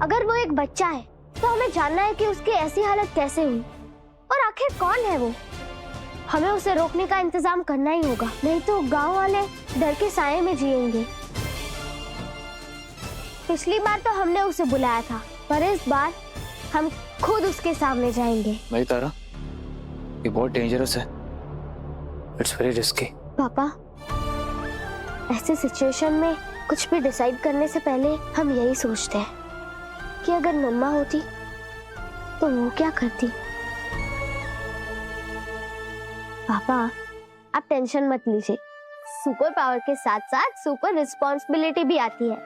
अगर वो एक बच्चा है तो हमें जानना है कि उसकी ऐसी हालत कैसे हुई और आखिर कौन है वो। हमें उसे रोकने का इंतजाम करना ही होगा, नहीं तो गांव वाले डर के साए में जिएंगे। पिछली बार तो हमने उसे बुलाया था, पर इस बार हम खुद उसके सामने जाएंगे। नहीं तारा, ये बहुत डेंजरस है। It's very risky. पापा, ऐसे सिचुएशन में कुछ भी डिसाइड करने से पहले हम यही सोचते हैं कि अगर मम्मा होती तो वो क्या करती। पापा, आप टेंशन मत लीजिए। सुपर पावर के साथ साथ सुपर रिस्पॉन्सिबिलिटी भी आती है।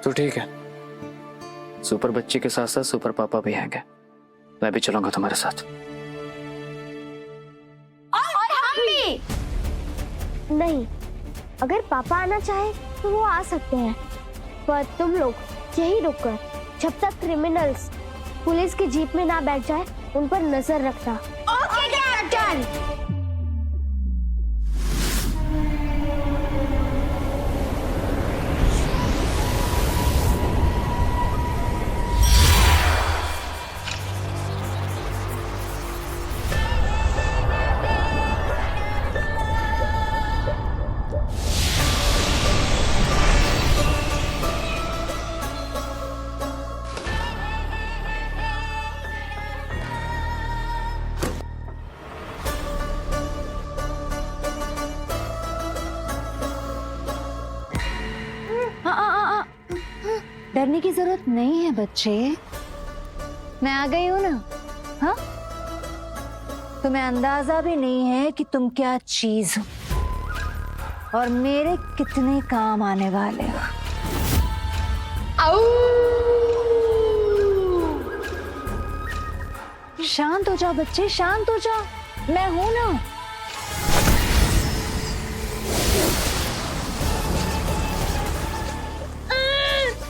तो ठीक है, सुपर बच्ची के साथ साथ सुपर पापा भी आएंगे। मैं भी चलूंगा तुम्हारे साथ। और हम भी। नहीं, अगर पापा आना चाहे तो वो आ सकते हैं, पर तुम लोग यही रुककर जब तक क्रिमिनल्स पुलिस की जीप में ना बैठ जाए उन पर नजर रखना। Okay captain. डरने की जरूरत नहीं है बच्चे, मैं आ गई हूं ना। हाँ, तुम्हें अंदाजा भी नहीं है कि तुम क्या चीज हो और मेरे कितने काम आने वाले हो। शांत हो जाओ बच्चे, शांत हो जाओ, मैं हूं ना।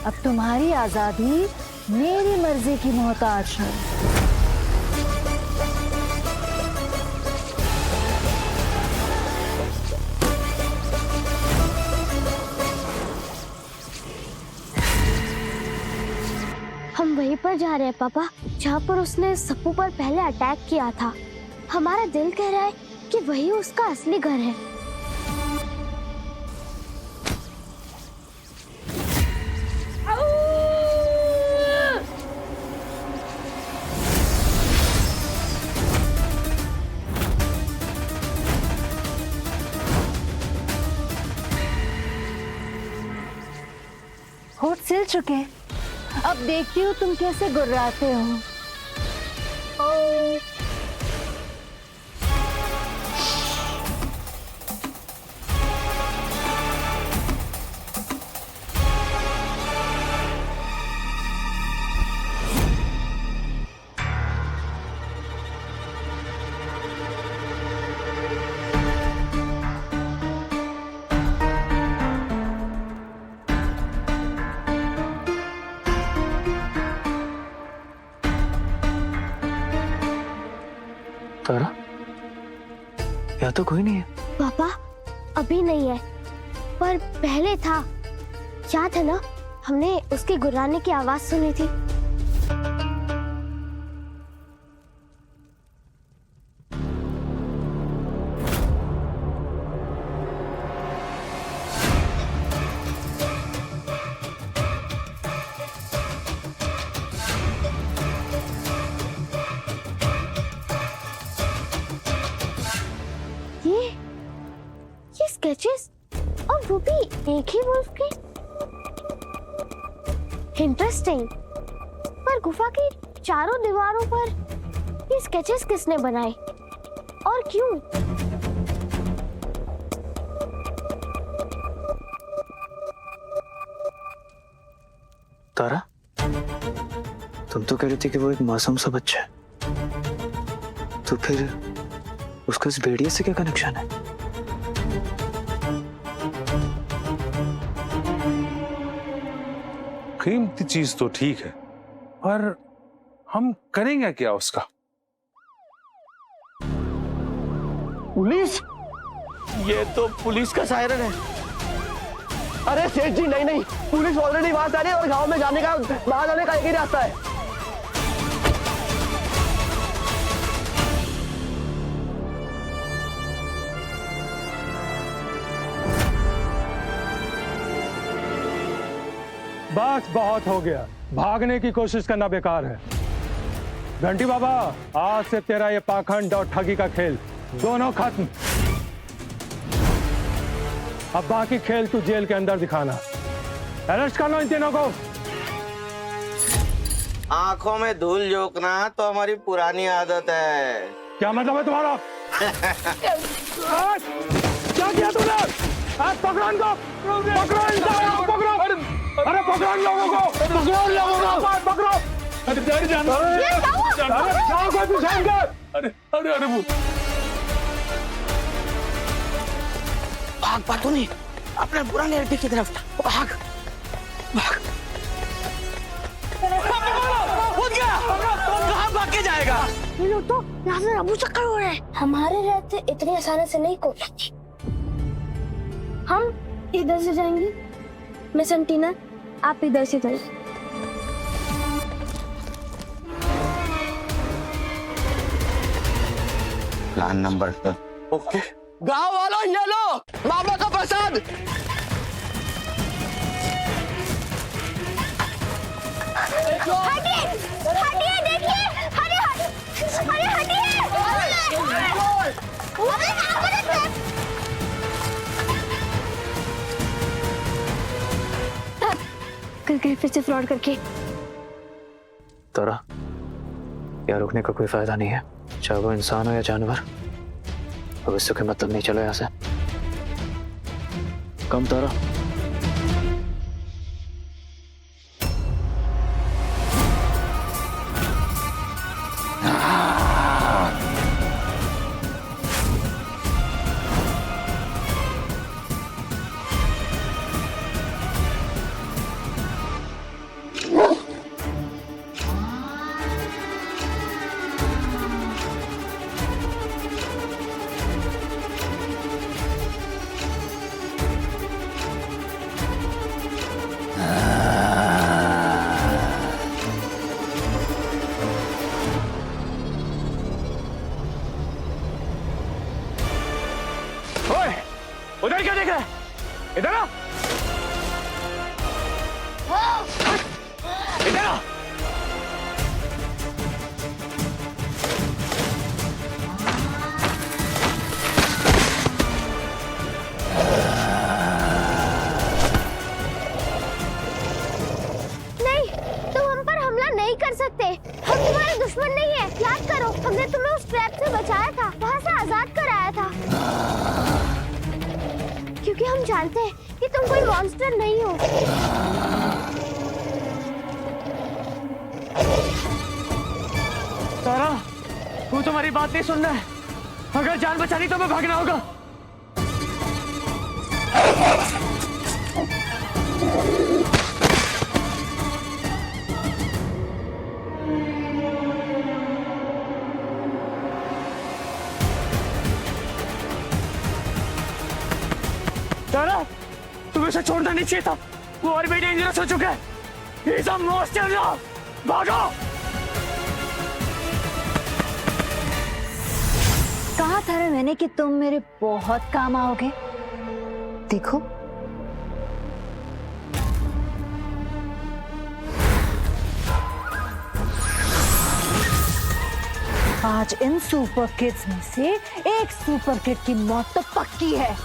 अब तुम्हारी आजादी मेरी मर्जी की मोहताज है। हम वहीं पर जा रहे हैं पापा, जहाँ पर उसने सप्पू पर पहले अटैक किया था। हमारा दिल कह रहा है कि वही उसका असली घर है। होठ सिल चुके, अब देखती हूँ तुम कैसे गुर्राते हो। तारा, यहाँ तो कोई नहीं है। पापा, अभी नहीं है, पर पहले था। याद है ना, हमने उसके गुर्राने की आवाज सुनी थी। ये स्केचेस, और वो भी एक ही वुल्फ के। इंटरेस्टिंग। पर गुफा की चारों दीवारों पर ये स्केचेस किसने बनाए और क्यों? तारा, तुम तो कह रही थी कि वो एक मासूम सा बच्चा है, तो फिर उसका इस भेड़िए से क्या कनेक्शन है? कीमती चीज तो ठीक है, पर हम करेंगे क्या उसका? पुलिस? ये तो पुलिस का सायरन है। अरे सेठ जी नहीं नहीं, पुलिस ऑलरेडी वहां से आ रही है और गांव में जाने का, बाहर जाने का एक ही रास्ता है। बस बहुत हो गया, भागने की कोशिश करना बेकार है। घंटी बाबा, आज से तेरा ये पाखंड और ठगी का खेल दोनों खत्म। अब बाकी खेल तू जेल के अंदर दिखाना। अरेस्ट कर लो इन तीनों को। आंखों में धूल झोंकना तो हमारी पुरानी आदत है। क्या मतलब है तुम्हारा? क्या किया तूने? पकड़ो इनको, पकड़ो इनको, पकड़ो, अरे पकड़ो इन लोगों को, पकड़ो इन लोगों को, पकड़ो। अरे डर जाना, अरे तू शांत कर। अरे अरे अरे वो भाग पातू नहीं, अपने पुराने अड्डे की तरफ भाग भाग। कूद गया, कहाँ भाग के जाएगा? ये लोग तो यहाँ से रबू चक्कर हो रहे हैं। हमारे रहते इतनी आसानी से नहीं कूद सकती। हम इधर से जाएंगे, मिस एंटीना आप इधर से जाइए। Plan number 2। ओके, गांव वालों ये लो बाबा का प्रसाद। हटिए, हटिए, देखिए, हटिए, अरे हटिए। कल फिर से फ्रॉड करके। तारा, यहाँ रुकने का कोई फायदा नहीं है, चाहे वो इंसान हो या जानवर। अब इससे कोई मतलब नहीं, चलो यहाँ से। कम तारा। उधर क्या देख रहा है? इधर आ, इधर आ। नहीं, तुम हम पर हमला नहीं कर सकते। हम तुम्हारे दुश्मन नहीं है। याद करो, हमने तुम्हें उस ट्रैप से बचाया था, वहाँ से आजाद कराया था। क्योंकि हम जानते हैं कि तुम कोई मॉन्स्टर नहीं हो। तारा, वो तुम्हारी बात नहीं सुन रहा है। अगर जान बचानी तो हमें भागना होगा। तारा, तुम्हें उसे छोड़ना नहीं चाहिए था। वो और भी डेंजरस हो चुका है। He's a monster now. भागो। कहा था रे मैंने कि तुम मेरे बहुत काम आओगे। देखो, आज इन सुपर किड्स में से एक सुपर किड की मौत तो पक्की है।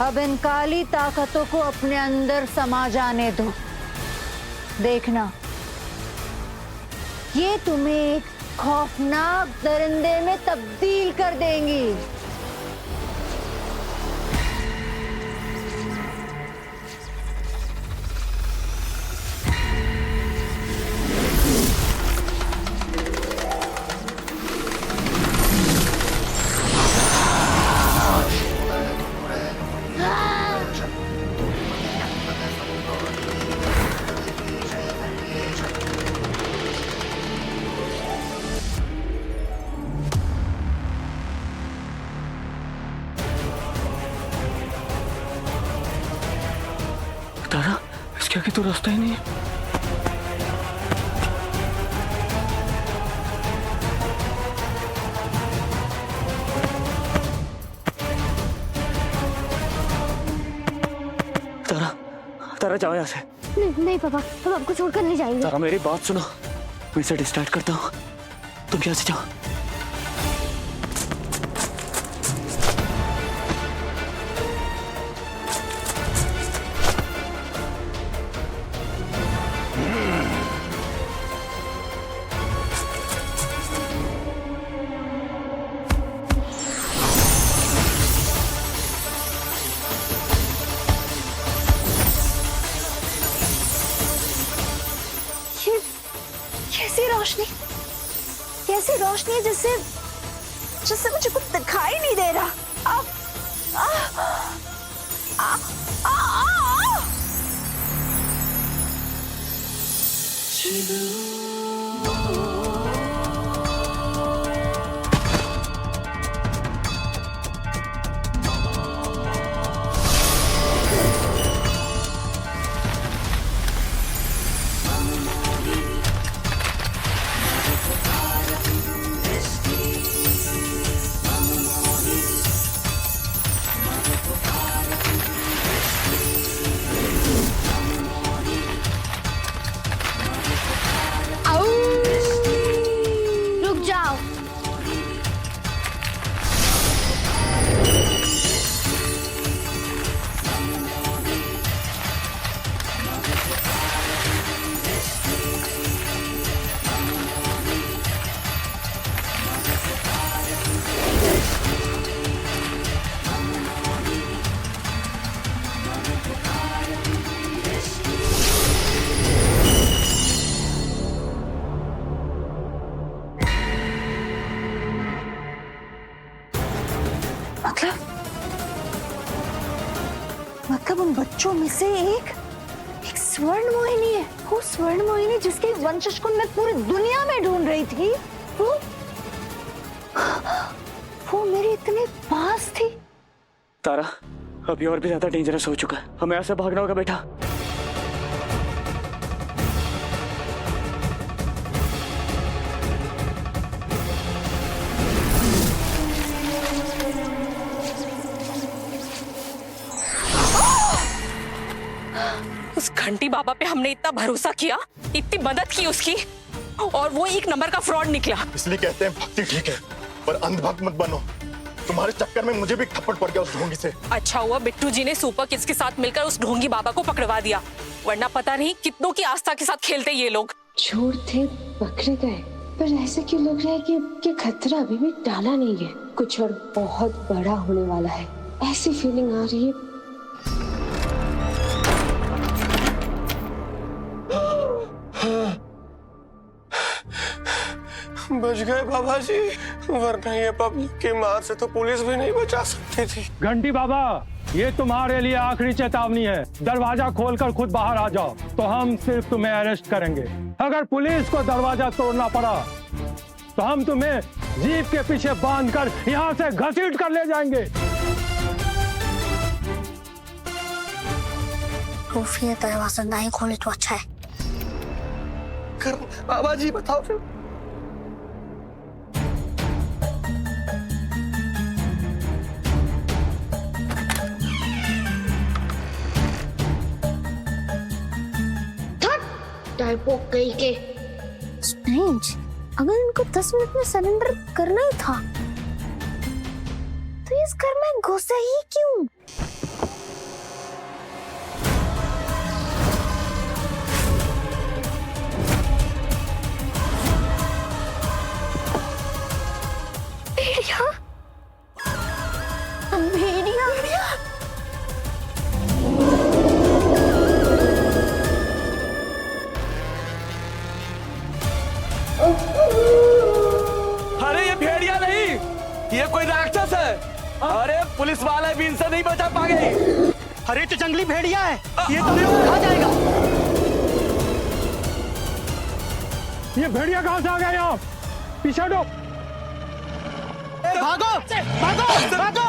अब इन काली ताकतों को अपने अंदर समा जाने दो। देखना, ये तुम्हें एक खौफनाक दरिंदे में तब्दील कर देंगी। तारा, इसके आगे तो रास्ता ही नहीं है। तारा, तारा जाओ यहाँ से। नहीं नहीं पापा, हम आपको छोड़कर नहीं जाएंगे। तारा मेरी बात सुनो, मैं इसे डिस्ट्रैक्ट करता हूँ, तुम यहाँ से जाओ। ये कैसी रोशनी, कैसी रोशनी है जिससे जिससे मुझे कुछ दिखाई नहीं दे रहा। रुक जाओ। मतलब उन बच्चों में से एक स्वर्ण मोहिनी है। वो स्वर्ण मोहिनी जिसके वंशज को मैं पूरी दुनिया में ढूंढ रही थी, वो मेरे इतने पास थी। तारा, अभी और भी ज्यादा डेंजरस हो चुका है, हमें यहाँ से भागना होगा बेटा। उस घंटी बाबा पे हमने इतना भरोसा किया, इतनी मदद की उसकी, और वो एक नंबर का फ्रॉड निकला। इसलिए कहते हैं भक्ति ठीक है, पर अंधभक्त मत बनो। तुम्हारे चक्कर में मुझे भी थप्पड़ पड़ गया उस ढोंगी से। अच्छा हुआ बिट्टू जी ने सुपर किड्स के साथ मिलकर उस ढोंगी बाबा को पकड़वा दिया, वरना पता नहीं कितनों की आस्था के साथ खेलते ये लोग। चोर थे, पकड़े गए, पर ऐसे क्यों लग रहा है कि खतरा अभी भी टाला नहीं है, कुछ और बहुत बड़ा होने वाला है, ऐसी फीलिंग आ रही है। बच गए बाबा जी, वरना ये पब्लिक की मार से तो पुलिस भी नहीं बचा सकती थी। घंटी बाबा, ये तुम्हारे लिए आखिरी चेतावनी है। दरवाजा खोलकर खुद बाहर आ जाओ, तो हम सिर्फ तुम्हें अरेस्ट करेंगे। अगर पुलिस को दरवाजा तोड़ना पड़ा तो हम तुम्हें जीप के पीछे बांधकर यहाँ से घसीट कर ले जाएंगे। ये दरवाजा नहीं खोले तो अच्छा है। बाबा जी बताओ फिर। टाइपो कहीं के स्ट्रेंज, अगर इनको 10 मिनट में सरेंडर करना ही था तो इस घर में घुसे ही क्यों? भेड़िया, भेड़िया, अरे ये भेड़िया नहीं, ये कोई राक्षस है। अरे पुलिस वाले भी इनसे नहीं बचा पाएंगे। अरे तो जंगली भेड़िया है, ये तुम्हें खा जाएगा। ये भेड़िया कहाँ से आ गया यहाँ? पीछे हटो। भागो भागो भागो।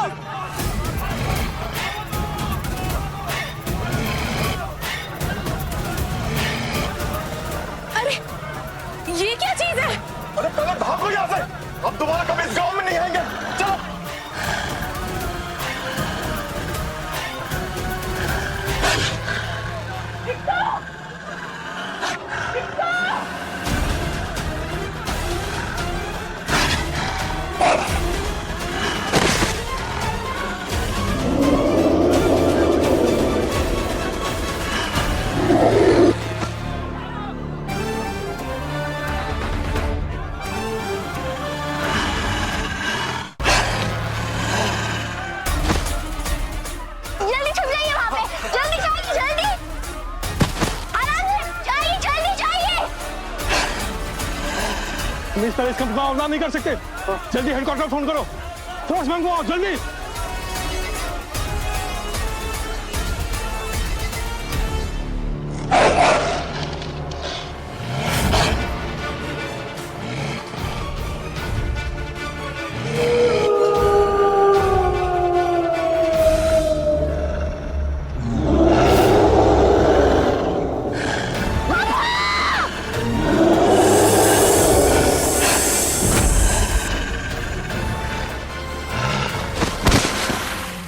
तुम इस तरह इसका मुकाबला नहीं कर सकते। जल्दी हेडक्वार्टर फोन करो, फोर्स मंगवाओ जल्दी।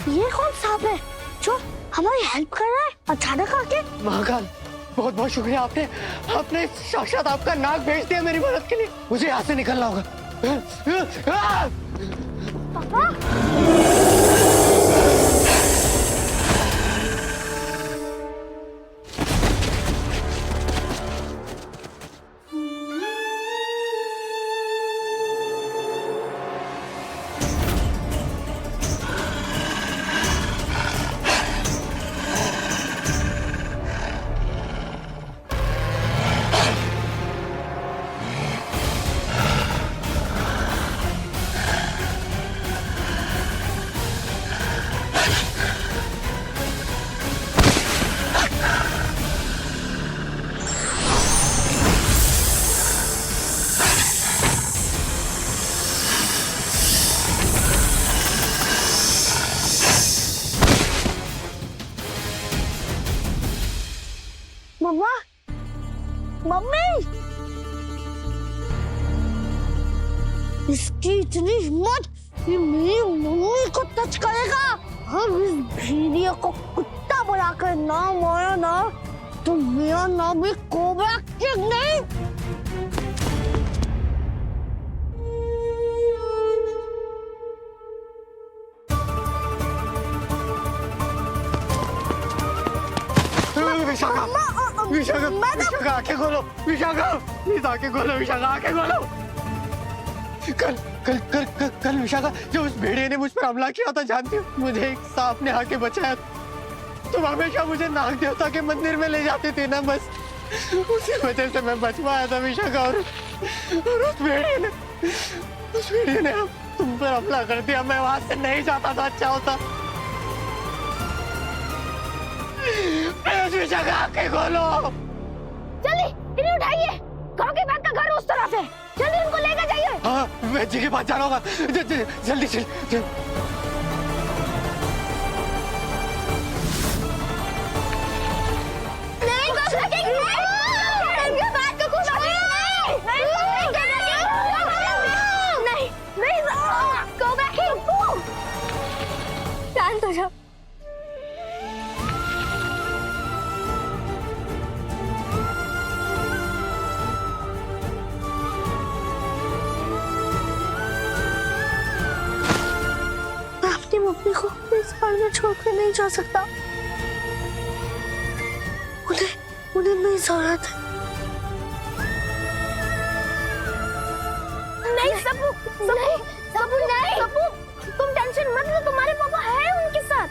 ये कौन सांप है जो हमारी हेल्प कर रहा है अचानक आके? महाकाल, बहुत बहुत शुक्रिया, आपने आपने साक्षात आपका नाक भेज दिया मेरी मदद के लिए। मुझे यहाँ से निकलना होगा। पापा मम्मा, मम्मी, इसकी इतनी हिम्मत कि मेरी मम्मी को टच करेगा। हम इस भेड़िया को कुत्ता बुलाकर ना मारा ना तो मेरा नाम भी कोबरा किंग नहीं। विशाखा, विशाखा, विशाखा आंखें खोलो, विशाखा प्लीज आंखें खोलो, विशाखा आंखें खोलो। कल कल कल कल कल विशाखा जब उस भेड़िए ने मुझ पर हमला किया था, जानती हो, मुझे एक सांप ने आके बचाया। तुम हमेशा मुझे नाग देवता के मंदिर में ले जाते थे ना, बस उसी वजह से मैं बच पाया था विशाखा। और उस भेड़िए ने तुम पर हमला कर दिया। मैं वहां से नहीं जाता था, अच्छा होता। विशाखा आंखें खोलो, जल्दी इन्हें उठाइए। गांव के बाद का घर उस तरफ है, जल्दी उनको लेकर जाइए। हाँ, मैं जी के पास जाना होगा। जल्दी चल। नहीं बस लगेंगे। इनके बात को कुछ नहीं कोबरा किंग शांत हो जाओ। अपनी मम्मी को इस हाल में छोड़कर नहीं जा सकता। उन्हें मेरी जरूरत है। नहीं सबू, तुम टेंशन मत लो, तुम्हारे पापा हैं उनके साथ।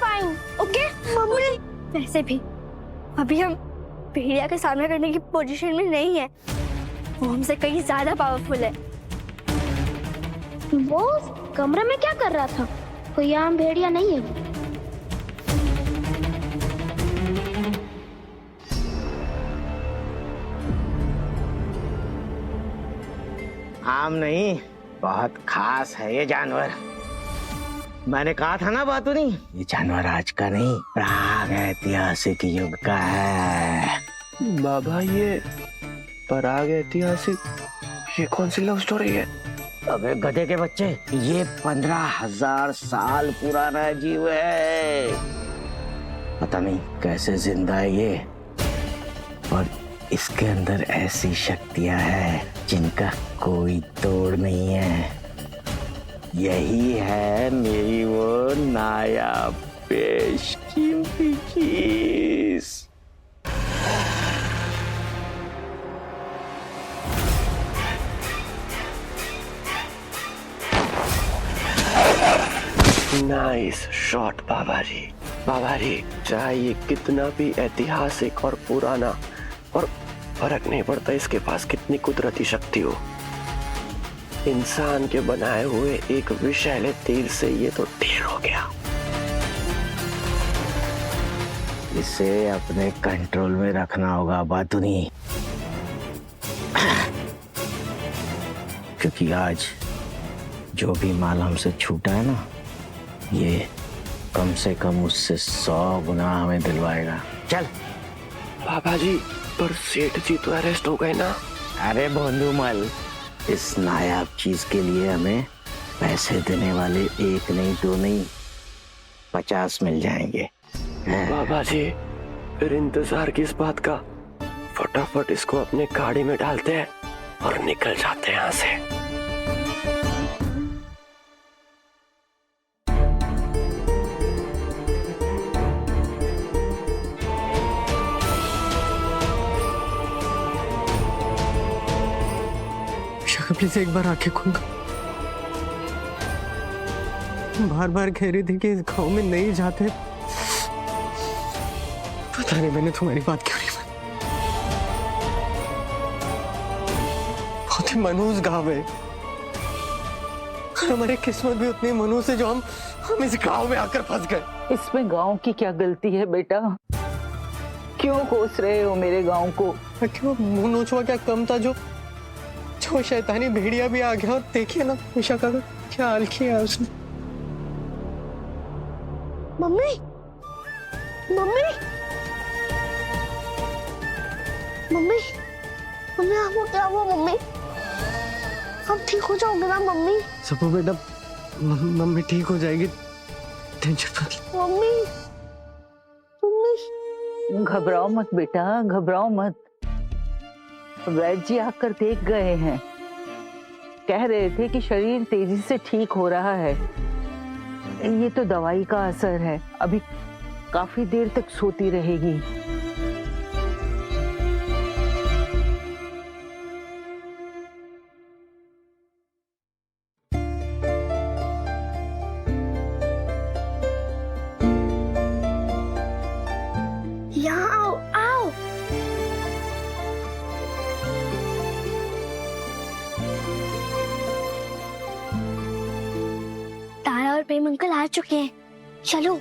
Fine, okay mummy. वैसे भी अभी हम भेड़िया के सामना करने की पोजीशन में नहीं है, वो हमसे कहीं ज्यादा पावरफुल है। वो कमरे में क्या कर रहा था? कोई आम भेड़िया नहीं है। आम नहीं, बहुत खास है ये जानवर। मैंने कहा था ना बातूनी, ये जानवर आज का नहीं, प्राग ऐतिहासिक युग का है। बाबा ये प्राग ऐतिहासिक, ये कौन सी लव स्टोरी है? अबे गधे के बच्चे, ये 15,000 साल पुराना जीव है। पता नहीं कैसे जिंदा है ये, और इसके अंदर ऐसी शक्तियां हैं जिनका कोई तोड़ नहीं है। यही है मेरी वो नायाब बेशकीमती चीज। नाइस शॉट बाबा जी। बाबा जी, चाहे ये कितना भी ऐतिहासिक और पुराना, और फर्क नहीं पड़ता इसके पास कितनी कुदरती शक्ति हो, इंसान के बनाए हुए एक विषैले तीर से ये तो ढेर हो गया। इसे अपने कंट्रोल में रखना होगा बातुनी, क्योंकि आज जो भी माल हमसे छूटा है ना, ये कम से कम उससे 100 गुना हमें दिलवाएगा। चल। बाबा जी, पर सेठ जी तो अरेस्ट हो गए ना। अरे भोंदूमल, इस नायाब चीज के लिए हमें पैसे देने वाले एक नहीं, दो नहीं, 50 मिल जाएंगे। बाबा जी, फिर इंतजार किस बात का? फटाफट इसको अपने गाड़ी में डालते हैं और निकल जाते हैं यहाँ से। प्लीज एक बार आंखें खोल। बार बार कह रही थी कि इस गांव में नहीं जाते। पता नहीं मैंने तुम्हारी बात क्यों नहीं मानी। बहुत ही मनहूस गांव है और हमारी किस्मत भी उतनी मनहूस है जो हम इस गांव में आकर फंस गए। इसमें गांव की क्या गलती है बेटा? क्यों कोस रहे हो मेरे गांव को? क्यों मुंह नोचवा क्या कम था जो शैतानी भेड़िया भी आ गया? और देखिए ना विशाखा का क्या हाल किया उसने। मम्मी, मम्मी, मम्मी, मम्मी आपको क्या हुआ? मम्मी, आप ठीक हो जाओगे ना? मम्मी, सबू बेटा, मम्मी ठीक हो जाएगी, टेंशन मत। मम्मी, मम्मी, घबराओ मत बेटा, घबराओ मत। वैद्य जी आकर देख गए हैं, कह रहे थे कि शरीर तेजी से ठीक हो रहा है। ये तो दवाई का असर है, अभी काफी देर तक सोती रहेगी। यहाँ आओ, आओ। तारा और प्रेम अंकल आ चुके हैं, चलो।